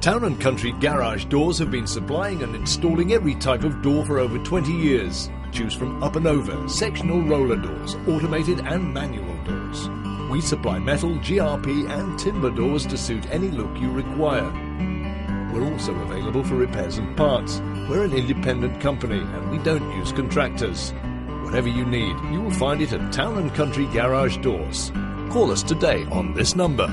Town & Country Garage Doors have been supplying and installing every type of door for over 20 years. Choose from up and over, sectional roller doors, automated and manual doors. We supply metal, GRP and timber doors to suit any look you require. We're also available for repairs and parts. We're an independent company and we don't use contractors. Whatever you need, you will find it at Town & Country Garage Doors. Call us today on this number